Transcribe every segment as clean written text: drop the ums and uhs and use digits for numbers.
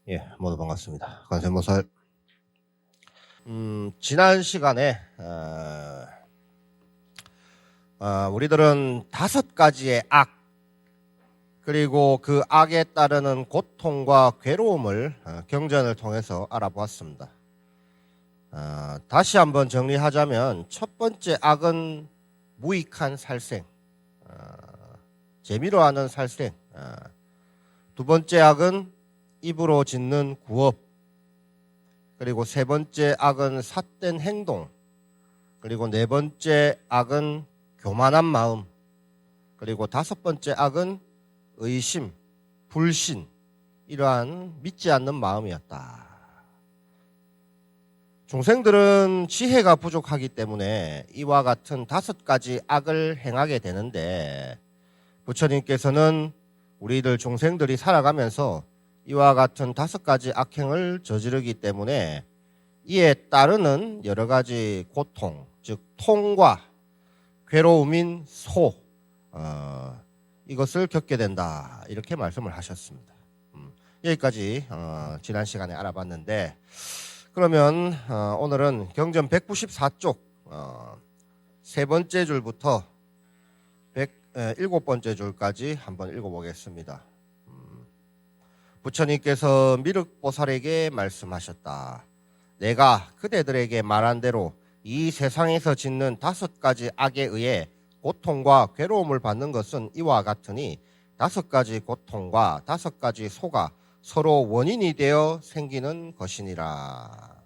예, 모두 반갑습니다. 관세모살. 지난 시간에 우리들은 5가지의 악, 그리고 그 악에 따르는 고통과 괴로움을 경전을 통해서 알아보았습니다. 다시 한번 정리하자면, 첫 번째 악은 무익한 살생, 재미로 하는 살생. 두 번째 악은 입으로 짓는 구업, 그리고 세 번째 악은 삿된 행동, 그리고 네 번째 악은 교만한 마음, 그리고 다섯 번째 악은 의심, 불신, 이러한 믿지 않는 마음이었다. 중생들은 지혜가 부족하기 때문에 이와 같은 5가지 악을 행하게 되는데, 부처님께서는 우리들 중생들이 살아가면서 이와 같은 5가지 악행을 저지르기 때문에 이에 따르는 여러 가지 고통, 즉 통과 괴로움인 소, 이것을 겪게 된다, 이렇게 말씀을 하셨습니다. 여기까지 지난 시간에 알아봤는데, 그러면 오늘은 경전 194쪽 세 번째 줄부터 107번째 줄까지 한번 읽어보겠습니다. 부처님께서 미륵보살에게 말씀하셨다. 내가 그대들에게 말한 대로 이 세상에서 짓는 5가지 악에 의해 고통과 괴로움을 받는 것은 이와 같으니 5가지 고통과 5가지 소가 서로 원인이 되어 생기는 것이니라.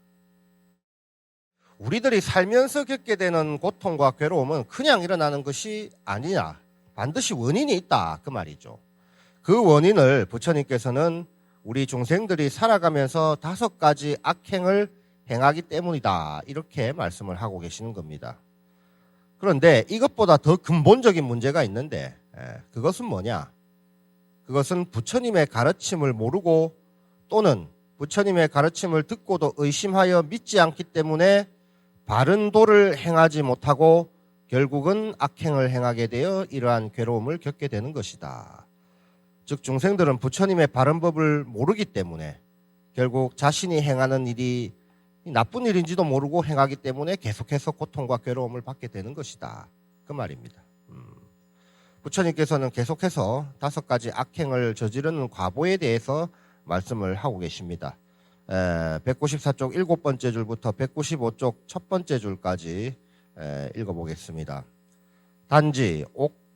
우리들이 살면서 겪게 되는 고통과 괴로움은 그냥 일어나는 것이 아니냐, 반드시 원인이 있다, 그 말이죠. 그 원인을 부처님께서는 우리 중생들이 살아가면서 5가지 악행을 행하기 때문이다, 이렇게 말씀을 하고 계시는 겁니다. 그런데 이것보다 더 근본적인 문제가 있는데, 그것은 뭐냐? 그것은 부처님의 가르침을 모르고, 또는 부처님의 가르침을 듣고도 의심하여 믿지 않기 때문에 바른 도를 행하지 못하고 결국은 악행을 행하게 되어 이러한 괴로움을 겪게 되는 것이다. 즉, 중생들은 부처님의 바른 법을 모르기 때문에 결국 자신이 행하는 일이 나쁜 일인지도 모르고 행하기 때문에 계속해서 고통과 괴로움을 받게 되는 것이다, 그 말입니다. 부처님께서는 계속해서 5가지 악행을 저지르는 과보에 대해서 말씀을 하고 계십니다. 194쪽 7번째 줄부터 195쪽 첫 번째 줄까지 읽어보겠습니다. 단지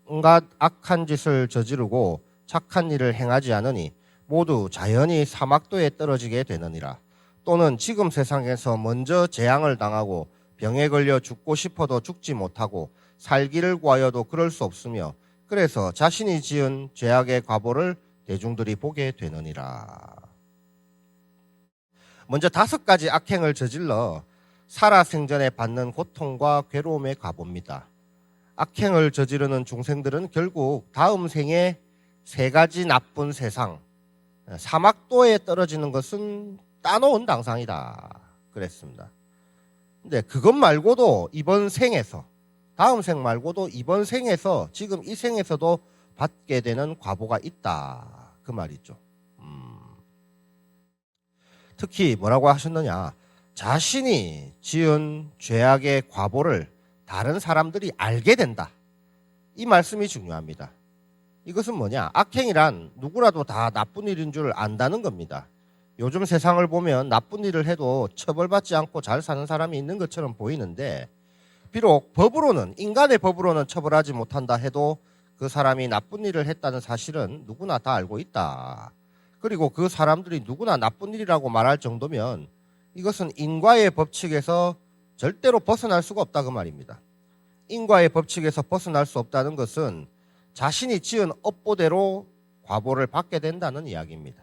온갖 악한 짓을 저지르고 착한 일을 행하지 않으니 모두 자연히 사막도에 떨어지게 되느니라. 또는 지금 세상에서 먼저 재앙을 당하고 병에 걸려 죽고 싶어도 죽지 못하고 살기를 구하여도 그럴 수 없으며, 그래서 자신이 지은 죄악의 과보를 대중들이 보게 되느니라. 먼저 5가지 악행을 저질러 살아생전에 받는 고통과 괴로움의 과보입니다. 악행을 저지르는 중생들은 결국 다음 생에 3가지 나쁜 세상, 사막도에 떨어지는 것은 따놓은 당상이다, 그랬습니다. 근데 그것 말고도 이번 생에서, 다음 생 말고도 이번 생에서, 지금 이 생에서도 받게 되는 과보가 있다, 그 말이죠. 특히 뭐라고 하셨느냐? 자신이 지은 죄악의 과보를 다른 사람들이 알게 된다, 이 말씀이 중요합니다. 이것은 뭐냐? 악행이란 누구라도 다 나쁜 일인 줄 안다는 겁니다. 요즘 세상을 보면 나쁜 일을 해도 처벌받지 않고 잘 사는 사람이 있는 것처럼 보이는데, 비록 법으로는, 인간의 법으로는 처벌하지 못한다 해도 그 사람이 나쁜 일을 했다는 사실은 누구나 다 알고 있다. 그리고 그 사람들이 누구나 나쁜 일이라고 말할 정도면 이것은 인과의 법칙에서 절대로 벗어날 수가 없다, 그 말입니다. 인과의 법칙에서 벗어날 수 없다는 것은 자신이 지은 업보대로 과보를 받게 된다는 이야기입니다.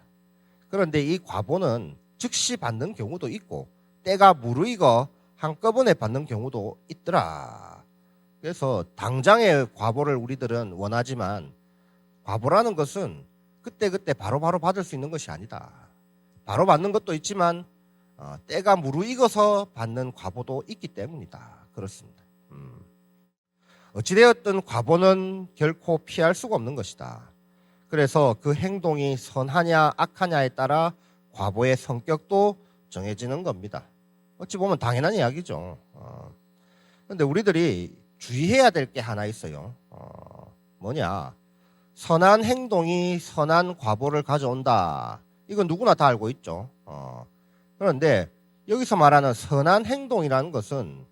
그런데 이 과보는 즉시 받는 경우도 있고 때가 무르익어 한꺼번에 받는 경우도 있더라. 그래서 당장의 과보를 우리들은 원하지만, 과보라는 것은 그때그때 바로바로 받을 수 있는 것이 아니다. 바로 받는 것도 있지만 때가 무르익어서 받는 과보도 있기 때문이다, 그렇습니다. 어찌되었든 과보는 결코 피할 수가 없는 것이다. 그래서 그 행동이 선하냐 악하냐에 따라 과보의 성격도 정해지는 겁니다. 어찌 보면 당연한 이야기죠. 그런데 우리들이 주의해야 될 게 하나 있어요. 뭐냐? 선한 행동이 선한 과보를 가져온다. 이건 누구나 다 알고 있죠. 그런데 여기서 말하는 선한 행동이라는 것은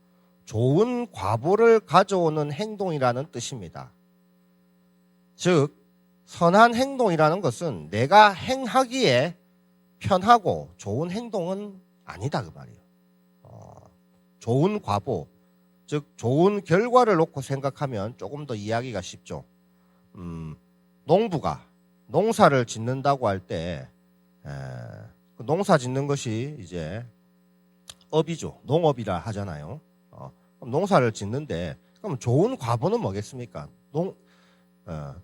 좋은 과보를 가져오는 행동이라는 뜻입니다. 즉, 선한 행동이라는 것은 내가 행하기에 편하고 좋은 행동은 아니다 그 말이에요. 좋은 과보, 즉 좋은 결과를 놓고 생각하면 조금 더 이해하기가 쉽죠. 농부가 농사를 짓는다고 할 때 농사 짓는 것이 이제 업이죠. 농업이라 하잖아요. 그럼 농사를 짓는데 그럼 좋은 과보는 뭐겠습니까?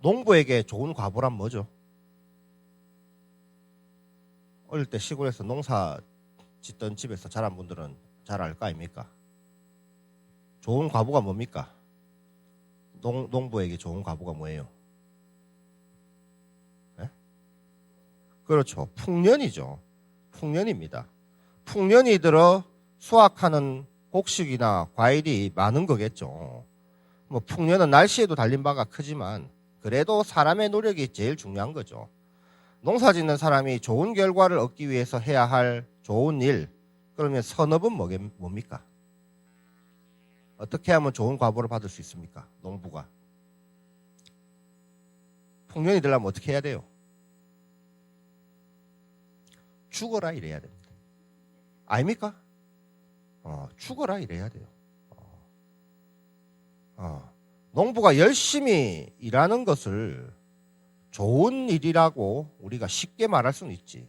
농부에게 좋은 과보란 뭐죠? 어릴 때 시골에서 농사 짓던 집에서 자란 분들은 잘 알 거 아닙니까? 좋은 과보가 뭡니까? 농부에게 좋은 과보가 뭐예요? 네? 그렇죠. 풍년이죠. 풍년입니다. 풍년이 들어 수확하는 곡식이나 과일이 많은 거겠죠. 뭐 풍년은 날씨에도 달린 바가 크지만 그래도 사람의 노력이 제일 중요한 거죠. 농사 짓는 사람이 좋은 결과를 얻기 위해서 해야 할 좋은 일, 그러면 선업은 뭡니까? 어떻게 하면 좋은 과보를 받을 수 있습니까? 농부가. 풍년이 되려면 어떻게 해야 돼요? 죽어라 이래야 됩니다. 아닙니까? 죽어라 이래야 돼요. 농부가 열심히 일하는 것을 좋은 일이라고 우리가 쉽게 말할 수는 있지.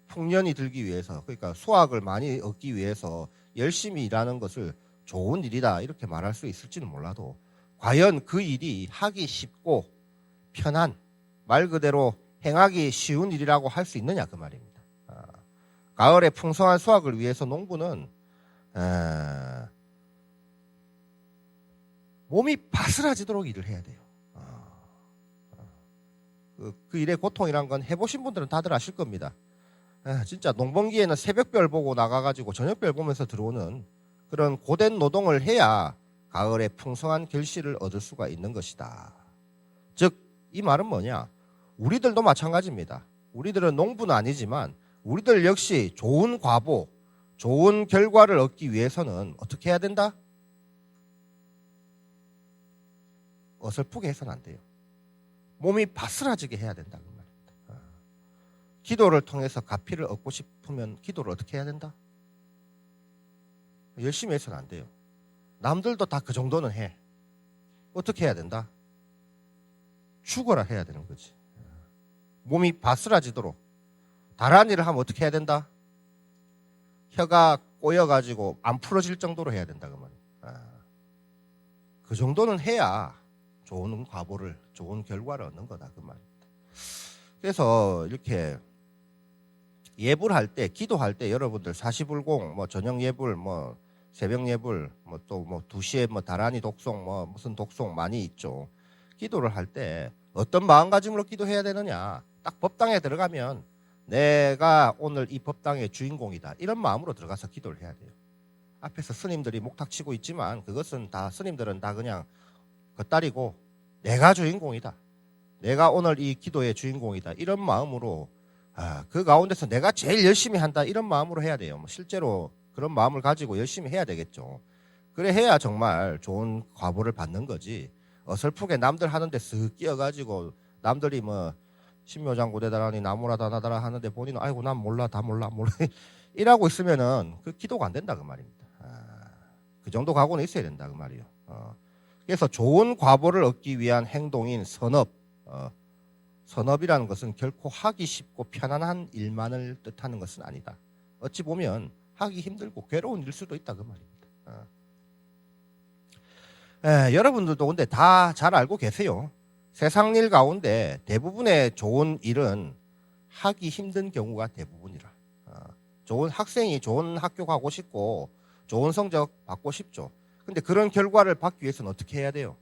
풍년이 들기 위해서, 그러니까 수확을 많이 얻기 위해서 열심히 일하는 것을 좋은 일이다 이렇게 말할 수 있을지는 몰라도 과연 그 일이 하기 쉽고 편한, 말 그대로 행하기 쉬운 일이라고 할 수 있느냐 그 말입니다. 가을에 풍성한 수확을 위해서 농부는 몸이 바스라지도록 일을 해야 돼요. 그 일의 고통이란 건 해보신 분들은 다들 아실 겁니다. 진짜 농번기에는 새벽별 보고 나가가지고 저녁별 보면서 들어오는 그런 고된 노동을 해야 가을에 풍성한 결실을 얻을 수가 있는 것이다. 즉, 이 말은 뭐냐? 우리들도 마찬가지입니다. 우리들은 농부는 아니지만 우리들 역시 좋은 과보, 좋은 결과를 얻기 위해서는 어떻게 해야 된다? 어설프게 해서는 안 돼요. 몸이 바스라지게 해야 된다 그 말입니다. 기도를 통해서 가피를 얻고 싶으면 기도를 어떻게 해야 된다? 열심히 해서는 안 돼요. 남들도 다 그 정도는 해. 어떻게 해야 된다? 죽어라 해야 되는 거지. 몸이 바스라지도록. 다른 일을 하면 어떻게 해야 된다? 혀가 꼬여가지고 안 풀어질 정도로 해야 된다 그 말이에요. 그 정도는 해야 좋은 과보를, 좋은 결과를 얻는 거다 그 말입니다. 그래서 이렇게 예불 할 때, 기도할 때 여러분들 사시불공, 뭐 저녁 예불, 뭐 새벽 예불, 뭐 또 뭐 2시에 뭐 다란이 독송, 뭐 무슨 독송 많이 있죠. 기도를 할 때 어떤 마음가짐으로 기도해야 되느냐? 딱 법당에 들어가면 내가 오늘 이 법당의 주인공이다. 이런 마음으로 들어가서 기도를 해야 돼요. 앞에서 스님들이 목탁 치고 있지만 그것은 다 스님들은 다 그냥 겉다리고 내가 주인공이다. 내가 오늘 이 기도의 주인공이다. 이런 마음으로 그 가운데서 내가 제일 열심히 한다. 이런 마음으로 해야 돼요. 실제로 그런 마음을 가지고 열심히 해야 되겠죠. 그래 해야 정말 좋은 과보를 받는 거지. 어설프게 남들 하는데 쓱 끼어가지고 남들이 뭐 신묘장고대다라니 나무라다 나다라 하는데 본인은 아이고 난 몰라 다 몰라 이러고 있으면은 그 기도가 안 된다 그 말입니다. 그 정도 각오는 있어야 된다 그 말이에요. 그래서 좋은 과보를 얻기 위한 행동인 선업, 선업이라는 것은 결코 하기 쉽고 편안한 일만을 뜻하는 것은 아니다. 어찌 보면 하기 힘들고 괴로운 일 수도 있다 그 말입니다. 여러분들도 근데 다 잘 알고 계세요. 세상 일 가운데 대부분의 좋은 일은 하기 힘든 경우가 대부분이라. 좋은 학생이 좋은 학교 가고 싶고 좋은 성적 받고 싶죠. 근데 그런 결과를 받기 위해서는 어떻게 해야 돼요?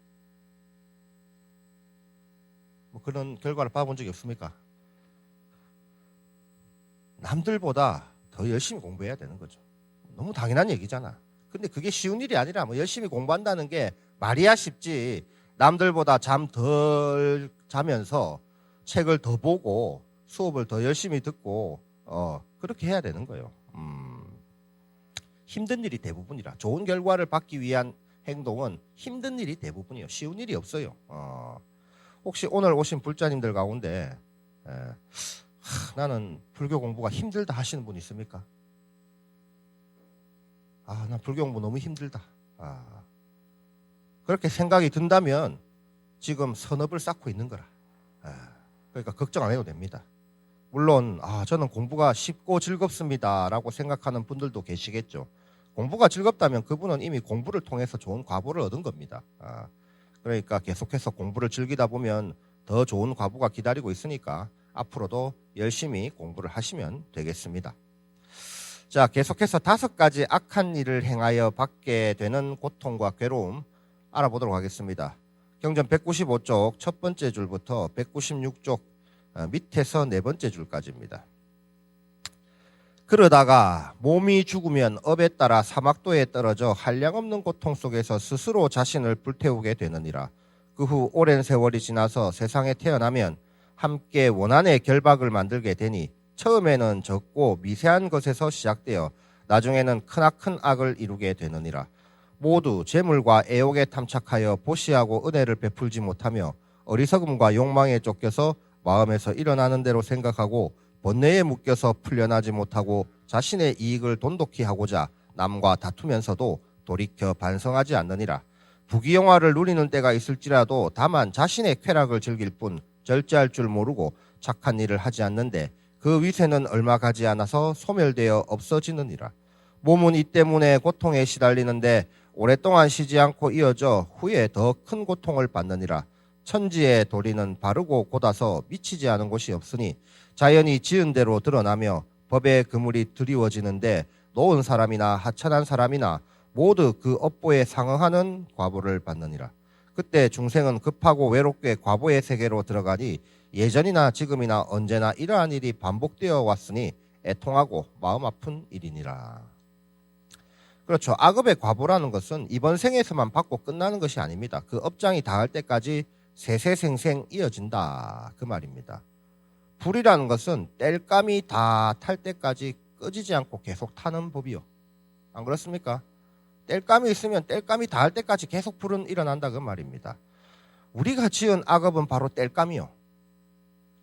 뭐 그런 결과를 받아본 적이 없습니까? 남들보다 더 열심히 공부해야 되는 거죠. 너무 당연한 얘기잖아. 근데 그게 쉬운 일이 아니라 뭐 열심히 공부한다는 게 말이야 쉽지. 남들보다 잠 덜 자면서 책을 더 보고 수업을 더 열심히 듣고 그렇게 해야 되는 거예요. 힘든 일이 대부분이라. 좋은 결과를 받기 위한 행동은 힘든 일이 대부분이에요. 쉬운 일이 없어요. 혹시 오늘 오신 불자님들 가운데 나는 불교 공부가 힘들다 하시는 분 있습니까? 나 불교 공부 너무 힘들다. 그렇게 생각이 든다면 지금 선업을 쌓고 있는 거라. 그러니까 걱정 안 해도 됩니다. 물론 저는 공부가 쉽고 즐겁습니다 라고 생각하는 분들도 계시겠죠. 공부가 즐겁다면 그분은 이미 공부를 통해서 좋은 과보를 얻은 겁니다. 그러니까 계속해서 공부를 즐기다 보면 더 좋은 과보가 기다리고 있으니까 앞으로도 열심히 공부를 하시면 되겠습니다. 자, 계속해서 5가지 악한 일을 행하여 받게 되는 고통과 괴로움 알아보도록 하겠습니다. 경전 195쪽 첫 번째 줄부터 196쪽 밑에서 네 번째 줄까지입니다. 그러다가 몸이 죽으면 업에 따라 사막도에 떨어져 한량없는 고통 속에서 스스로 자신을 불태우게 되느니라. 그 후 오랜 세월이 지나서 세상에 태어나면 함께 원한의 결박을 만들게 되니 처음에는 적고 미세한 것에서 시작되어 나중에는 크나큰 악을 이루게 되느니라. 모두 재물과 애욕에 탐착하여 보시하고 은혜를 베풀지 못하며 어리석음과 욕망에 쫓겨서 마음에서 일어나는 대로 생각하고 번뇌에 묶여서 풀려나지 못하고 자신의 이익을 돈독히 하고자 남과 다투면서도 돌이켜 반성하지 않느니라. 부귀영화를 누리는 때가 있을지라도 다만 자신의 쾌락을 즐길 뿐 절제할 줄 모르고 착한 일을 하지 않는데 그 위세는 얼마 가지 않아서 소멸되어 없어지느니라. 몸은 이 때문에 고통에 시달리는데 오랫동안 쉬지 않고 이어져 후에 더 큰 고통을 받느니라. 천지의 도리는 바르고 곧아서 미치지 않은 곳이 없으니 자연이 지은 대로 드러나며 법의 그물이 드리워지는데 노은 사람이나 하찮은 사람이나 모두 그 업보에 상응하는 과보를 받느니라. 그때 중생은 급하고 외롭게 과보의 세계로 들어가니 예전이나 지금이나 언제나 이러한 일이 반복되어 왔으니 애통하고 마음 아픈 일이니라. 그렇죠. 악업의 과보라는 것은 이번 생에서만 받고 끝나는 것이 아닙니다. 그 업장이 닿을 때까지 세세생생 이어진다 그 말입니다. 불이라는 것은 땔감이 다 탈 때까지 꺼지지 않고 계속 타는 법이요. 안 그렇습니까? 땔감이 있으면 땔감이 닿을 때까지 계속 불은 일어난다 그 말입니다. 우리가 지은 악업은 바로 땔감이요.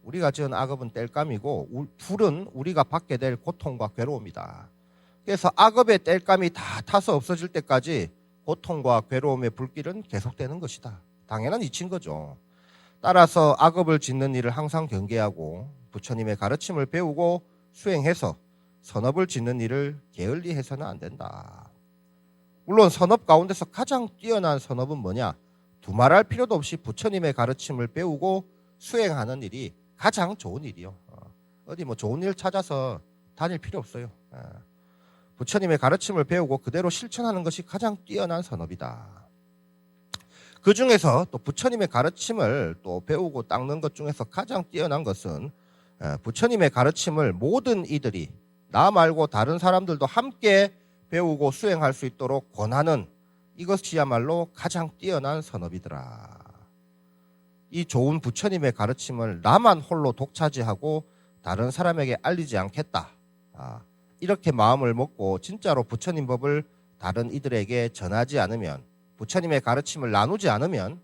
우리가 지은 악업은 땔감이고 불은 우리가 받게 될 고통과 괴로움이다. 그래서 악업의 땔감이 다 타서 없어질 때까지 고통과 괴로움의 불길은 계속되는 것이다. 당연한 이치인 거죠. 따라서 악업을 짓는 일을 항상 경계하고 부처님의 가르침을 배우고 수행해서 선업을 짓는 일을 게을리 해서는 안 된다. 물론 선업 가운데서 가장 뛰어난 선업은 뭐냐? 두말할 필요도 없이 부처님의 가르침을 배우고 수행하는 일이 가장 좋은 일이요. 어디 뭐 좋은 일 찾아서 다닐 필요 없어요. 부처님의 가르침을 배우고 그대로 실천하는 것이 가장 뛰어난 선업이다. 그 중에서 또 부처님의 가르침을 또 배우고 닦는 것 중에서 가장 뛰어난 것은 부처님의 가르침을 모든 이들이 나 말고 다른 사람들도 함께 배우고 수행할 수 있도록 권하는 이것이야말로 가장 뛰어난 선업이더라. 이 좋은 부처님의 가르침을 나만 홀로 독차지하고 다른 사람에게 알리지 않겠다. 이렇게 마음을 먹고 진짜로 부처님 법을 다른 이들에게 전하지 않으면, 부처님의 가르침을 나누지 않으면,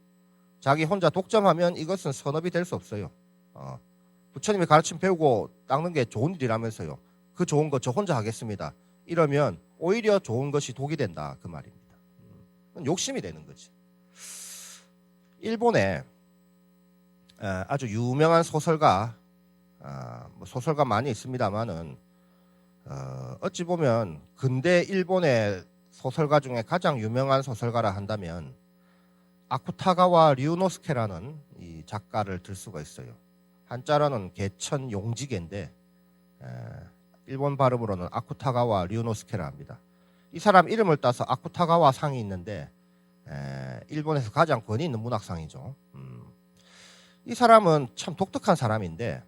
자기 혼자 독점하면 이것은 선업이 될 수 없어요. 부처님의 가르침 배우고 닦는 게 좋은 일이라면서요. 그 좋은 거 저 혼자 하겠습니다. 이러면 오히려 좋은 것이 독이 된다 그 말입니다. 욕심이 되는 거지. 일본에 아주 유명한 소설가, 소설가 많이 있습니다만은 어찌 보면 근대 일본의 소설가 중에 가장 유명한 소설가라 한다면 아쿠타가와 류노스케라는 이 작가를 들 수가 있어요. 한자로는 개천 용지개인데 일본 발음으로는 아쿠타가와 류노스케라 합니다. 이 사람 이름을 따서 아쿠타가와 상이 있는데 일본에서 가장 권위 있는 문학상이죠. 이 사람은 참 독특한 사람인데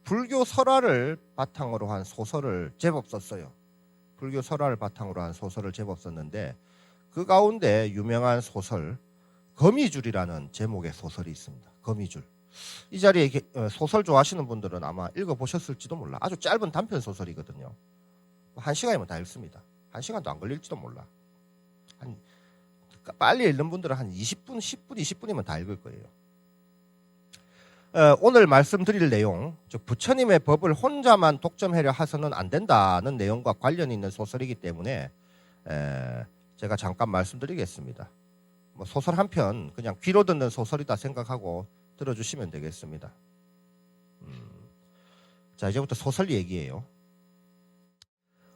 불교 설화를 바탕으로 한 소설을 제법 썼어요. 불교 설화를 바탕으로 한 소설을 제법 썼는데 그 가운데 유명한 소설 거미줄이라는 제목의 소설이 있습니다. 거미줄. 이 자리에 소설 좋아하시는 분들은 아마 읽어보셨을지도 몰라. 아주 짧은 단편 소설이거든요. 1시간이면 다 읽습니다. 1시간도 안 걸릴지도 몰라. 빨리 읽는 분들은 한 20분, 10분, 20분이면 다 읽을 거예요. 오늘 말씀드릴 내용, 즉 부처님의 법을 혼자만 독점하려 해서는 안 된다는 내용과 관련이 있는 소설이기 때문에 제가 잠깐 말씀드리겠습니다. 뭐 소설 한 편 그냥 귀로 듣는 소설이다 생각하고 들어주시면 되겠습니다. 자, 이제부터 소설 얘기예요.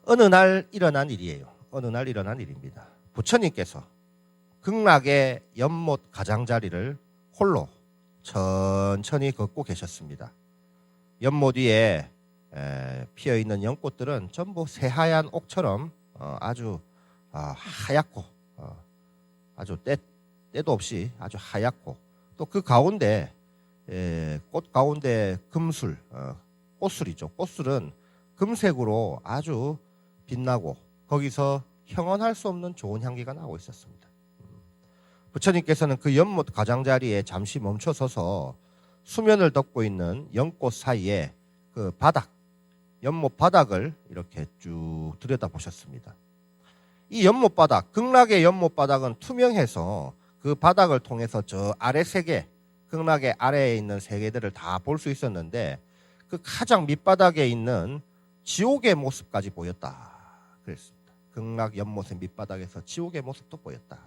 어느 날 일어난 일이에요. 어느 날 일어난 일입니다. 부처님께서 극락의 연못 가장자리를 홀로 천천히 걷고 계셨습니다. 연못 위에 피어있는 연꽃들은 전부 새하얀 옥처럼 아주 하얗고 아주 때도 없이 아주 하얗고 또 그 가운데 꽃 가운데 금술, 꽃술이죠. 꽃술은 금색으로 아주 빛나고 거기서 형언할 수 없는 좋은 향기가 나고 있었습니다. 부처님께서는 그 연못 가장자리에 잠시 멈춰서서 수면을 덮고 있는 연꽃 사이에 그 바닥, 연못 바닥을 이렇게 쭉 들여다보셨습니다. 이 연못 바닥, 극락의 연못 바닥은 투명해서 그 바닥을 통해서 저 아래 세계, 극락의 아래에 있는 세계들을 다 볼 수 있었는데 그 가장 밑바닥에 있는 지옥의 모습까지 보였다. 그랬습니다. 극락 연못의 밑바닥에서 지옥의 모습도 보였다.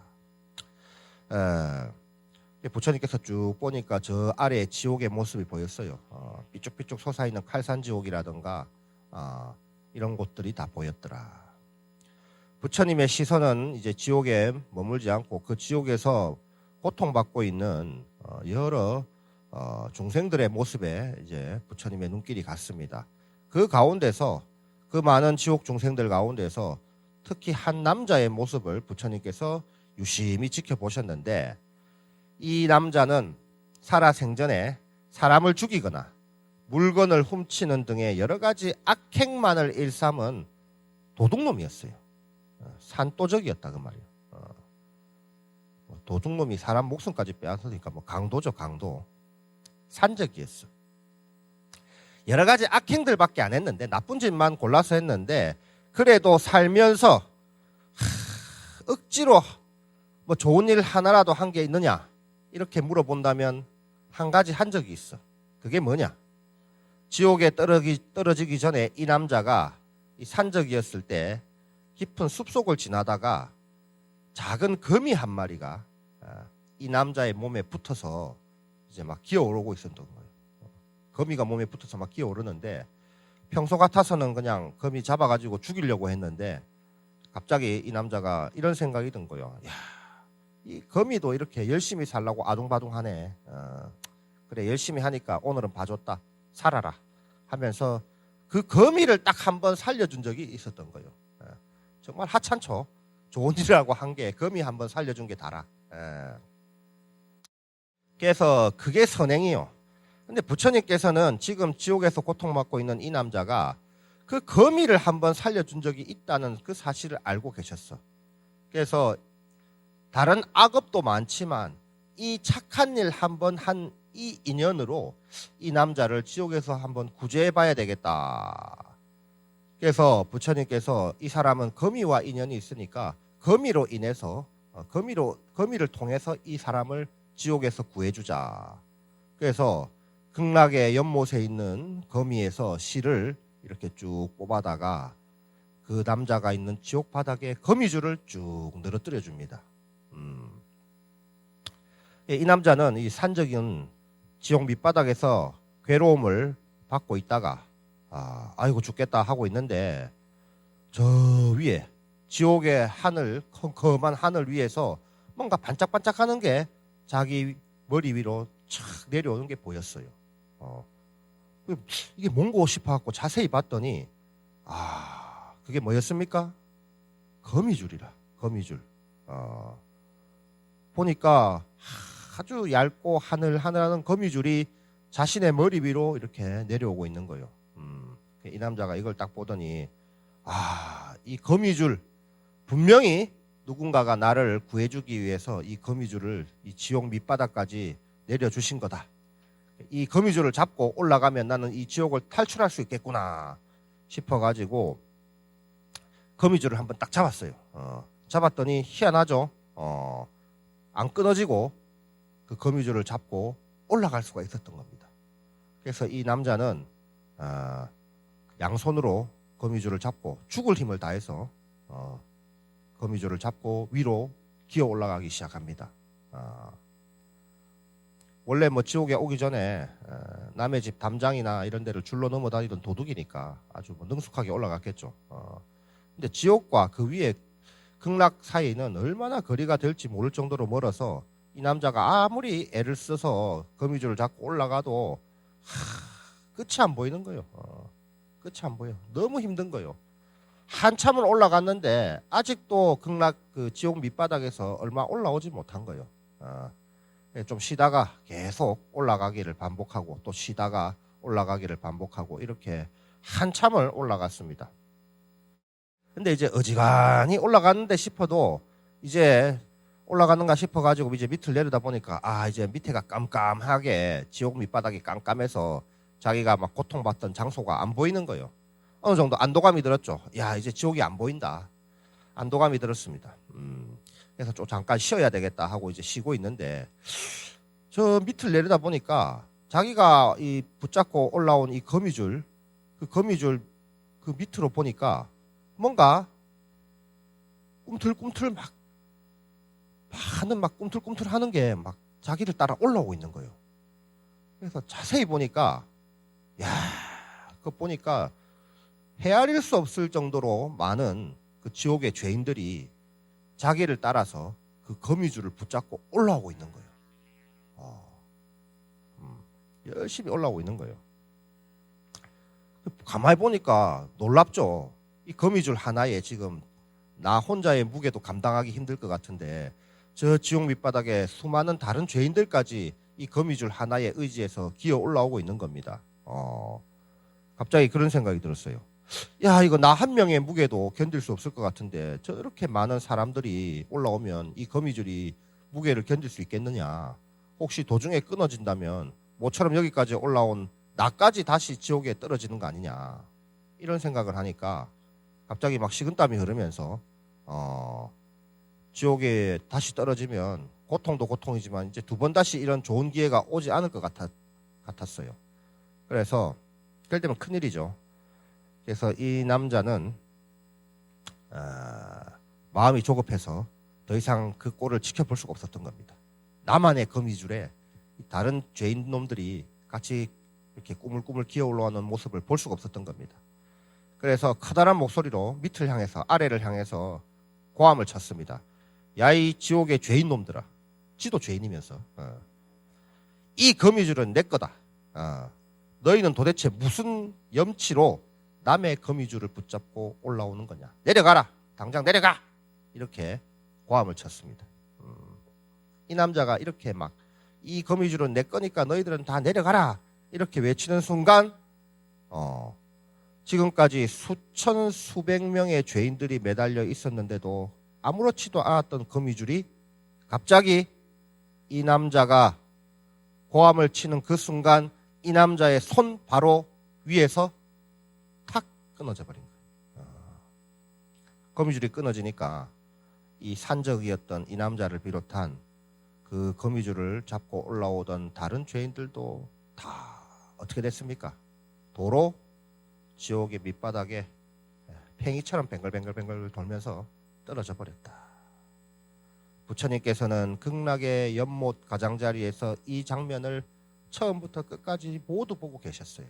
부처님께서 쭉 보니까 저 아래에 지옥의 모습이 보였어요. 삐쭉삐쭉 솟아있는 칼산지옥이라든가 이런 곳들이 다 보였더라. 부처님의 시선은 이제 지옥에 머물지 않고 그 지옥에서 고통받고 있는 여러 중생들의 모습에 이제 부처님의 눈길이 갔습니다. 그 가운데서 그 많은 지옥 중생들 가운데서 특히 한 남자의 모습을 부처님께서 유심히 지켜보셨는데 이 남자는 살아생전에 사람을 죽이거나 물건을 훔치는 등의 여러 가지 악행만을 일삼은 도둑놈이었어요. 산도적이었다 그 말이에요. 도둑놈이 사람 목숨까지 빼앗으니까 뭐 강도죠, 강도. 산적이었어. 여러 가지 악행들밖에 안 했는데 나쁜 짓만 골라서 했는데 그래도 살면서 억지로 뭐 좋은 일 하나라도 한 게 있느냐 이렇게 물어본다면 한 가지 한 적이 있어. 그게 뭐냐? 지옥에 떨어지기 전에 이 남자가 이 산적이었을 때 깊은 숲속을 지나다가 작은 거미 한 마리가 이 남자의 몸에 붙어서 이제 막 기어오르고 있었던 거예요. 거미가 몸에 붙어서 막 기어오르는데 평소 같아서는 그냥 거미 잡아가지고 죽이려고 했는데 갑자기 이 남자가 이런 생각이 든 거예요. 야, 이 거미도 이렇게 열심히 살라고 아둥바둥하네. 그래 열심히 하니까 오늘은 봐줬다. 살아라 하면서 그 거미를 딱 한 번 살려준 적이 있었던 거예요. 정말 하찮죠. 좋은 일이라고 한 게 거미 한 번 살려준 게 다라. 그래서 그게 선행이요. 근데 부처님께서는 지금 지옥에서 고통받고 있는 이 남자가 그 거미를 한 번 살려준 적이 있다는 그 사실을 알고 계셨어. 그래서 다른 악업도 많지만 이 착한 일 한 번 한 이 인연으로 이 남자를 지옥에서 한번 구제해 봐야 되겠다. 그래서 부처님께서 이 사람은 거미와 인연이 있으니까 거미로 인해서 거미를 통해서 이 사람을 지옥에서 구해주자. 그래서 극락의 연못에 있는 거미에서 실을 이렇게 쭉 뽑아다가 그 남자가 있는 지옥 바닥에 거미줄을 쭉 늘어뜨려 줍니다. 이 남자는 이 산적인 지옥 밑바닥에서 괴로움을 받고 있다가 아이고 죽겠다 하고 있는데 저 위에 지옥의 하늘, 컴컴한 하늘 위에서 뭔가 반짝반짝하는 게 자기 머리 위로 착 내려오는 게 보였어요. 이게 뭔고 싶어갖고 자세히 봤더니 그게 뭐였습니까? 거미줄이라. 거미줄. 보니까 아주 얇고 하늘하늘하는 거미줄이 자신의 머리 위로 이렇게 내려오고 있는 거예요. 이 남자가 이걸 딱 보더니 이 거미줄 분명히 누군가가 나를 구해주기 위해서 이 거미줄을 이 지옥 밑바닥까지 내려주신 거다. 이 거미줄을 잡고 올라가면 나는 이 지옥을 탈출할 수 있겠구나 싶어가지고 거미줄을 한번 딱 잡았어요. 잡았더니 희한하죠. 안 끊어지고 그 거미줄을 잡고 올라갈 수가 있었던 겁니다. 그래서 이 남자는 양손으로 거미줄을 잡고 죽을 힘을 다해서 거미줄을 잡고 위로 기어 올라가기 시작합니다. 원래 뭐 지옥에 오기 전에 남의 집 담장이나 이런 데를 줄로 넘어다니던 도둑이니까 아주 뭐 능숙하게 올라갔겠죠. 근데 지옥과 그 위에 극락 사이는 얼마나 거리가 될지 모를 정도로 멀어서 이 남자가 아무리 애를 써서 거미줄을 잡고 올라가도 끝이 안 보이는 거예요. 끝이 안 보여. 너무 힘든 거예요. 한참을 올라갔는데 아직도 극락 그 지옥 밑바닥에서 얼마 올라오지 못한 거예요. 좀 쉬다가 계속 올라가기를 반복하고 또 쉬다가 올라가기를 반복하고 이렇게 한참을 올라갔습니다. 근데 이제 어지간히 올라갔는데 싶어도 이제 올라가는가 싶어가지고 이제 밑을 내려다 보니까 이제 밑에가 깜깜하게 지옥 밑바닥이 깜깜해서 자기가 막 고통받던 장소가 안 보이는 거예요. 어느 정도 안도감이 들었죠. 야, 이제 지옥이 안 보인다. 안도감이 들었습니다. 그래서 좀 잠깐 쉬어야 되겠다 하고 이제 쉬고 있는데 저 밑을 내려다 보니까 자기가 이 붙잡고 올라온 이 거미줄 그 밑으로 보니까 뭔가 꿈틀꿈틀 막 꿈틀꿈틀 하는 게 막 자기를 따라 올라오고 있는 거예요. 그래서 자세히 보니까 그거 보니까 헤아릴 수 없을 정도로 많은 그 지옥의 죄인들이 자기를 따라서 그 거미줄을 붙잡고 올라오고 있는 거예요. 열심히 올라오고 있는 거예요. 가만히 보니까 놀랍죠. 이 거미줄 하나에 지금 나 혼자의 무게도 감당하기 힘들 것 같은데 저 지옥 밑바닥에 수많은 다른 죄인들까지 이 거미줄 하나에 의지해서 기어 올라오고 있는 겁니다. 갑자기 그런 생각이 들었어요. 야, 이거 나 한 명의 무게도 견딜 수 없을 것 같은데 저렇게 많은 사람들이 올라오면 이 거미줄이 무게를 견딜 수 있겠느냐. 혹시 도중에 끊어진다면 모처럼 여기까지 올라온 나까지 다시 지옥에 떨어지는 거 아니냐. 이런 생각을 하니까 갑자기 막 식은땀이 흐르면서 지옥에 다시 떨어지면 고통도 고통이지만 이제 두 번 다시 이런 좋은 기회가 오지 않을 것 같았어요. 그래서 그럴 때면 큰일이죠. 그래서 이 남자는 마음이 조급해서 더 이상 그 꼴을 지켜볼 수가 없었던 겁니다. 나만의 거미줄에 다른 죄인 놈들이 같이 이렇게 꾸물꾸물 기어 올라오는 모습을 볼 수가 없었던 겁니다. 그래서 커다란 목소리로 밑을 향해서 아래를 향해서 고함을 쳤습니다. 야, 이 지옥의 죄인 놈들아. 지도 죄인이면서 이 거미줄은 내 거다. 너희는 도대체 무슨 염치로 남의 거미줄을 붙잡고 올라오는 거냐. 내려가라. 당장 내려가. 이렇게 고함을 쳤습니다. 이 남자가 이렇게 막 이 거미줄은 내 거니까 너희들은 다 내려가라. 이렇게 외치는 순간 지금까지 수천 수백 명의 죄인들이 매달려 있었는데도 아무렇지도 않았던 거미줄이 갑자기 이 남자가 고함을 치는 그 순간 이 남자의 손 바로 위에서 탁 끊어져 버린 거예요. 거미줄이 끊어지니까 이 산적이었던 이 남자를 비롯한 그 거미줄을 잡고 올라오던 다른 죄인들도 다 어떻게 됐습니까? 도로 지옥의 밑바닥에 팽이처럼 뱅글뱅글 돌면서 떨어져 버렸다. 부처님께서는 극락의 연못 가장자리에서 이 장면을 처음부터 끝까지 모두 보고 계셨어요.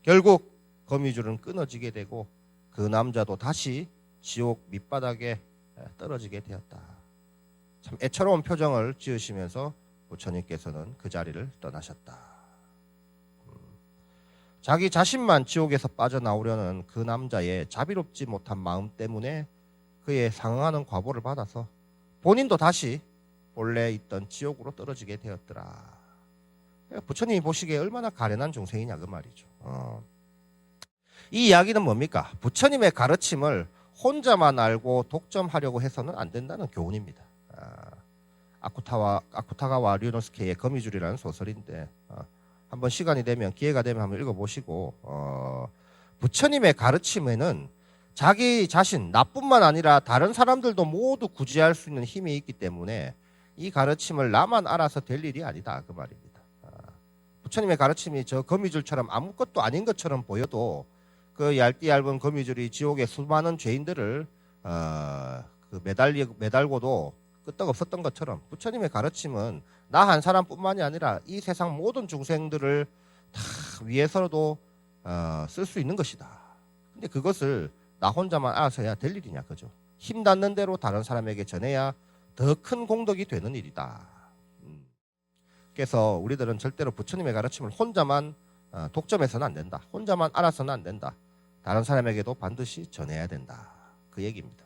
결국 거미줄은 끊어지게 되고 그 남자도 다시 지옥 밑바닥에 떨어지게 되었다. 참 애처로운 표정을 지으시면서 부처님께서는 그 자리를 떠나셨다. 자기 자신만 지옥에서 빠져나오려는 그 남자의 자비롭지 못한 마음 때문에 그의 상응하는 과보를 받아서 본인도 다시 본래 있던 지옥으로 떨어지게 되었더라. 부처님이 보시기에 얼마나 가련한 중생이냐 그 말이죠. 이 이야기는 뭡니까? 부처님의 가르침을 혼자만 알고 독점하려고 해서는 안 된다는 교훈입니다. 아쿠타가와 류노스케의 거미줄이라는 소설인데 한번 시간이 되면 기회가 되면 한번 읽어보시고 부처님의 가르침에는 자기 자신 나뿐만 아니라 다른 사람들도 모두 구제할 수 있는 힘이 있기 때문에 이 가르침을 나만 알아서 될 일이 아니다 그 말입니다. 부처님의 가르침이 저 거미줄처럼 아무것도 아닌 것처럼 보여도 그 얇디 얇은 거미줄이 지옥의 수많은 죄인들을 매달고도 끄떡없었던 것처럼 부처님의 가르침은 나 한 사람뿐만이 아니라 이 세상 모든 중생들을 다 위해서도 쓸 수 있는 것이다. 근데 그것을 나 혼자만 알아서 해야 될 일이냐 그죠? 힘 닿는 대로 다른 사람에게 전해야 더 큰 공덕이 되는 일이다. 그래서 우리들은 절대로 부처님의 가르침을 혼자만 독점해서는 안 된다. 혼자만 알아서는 안 된다. 다른 사람에게도 반드시 전해야 된다. 그 얘기입니다.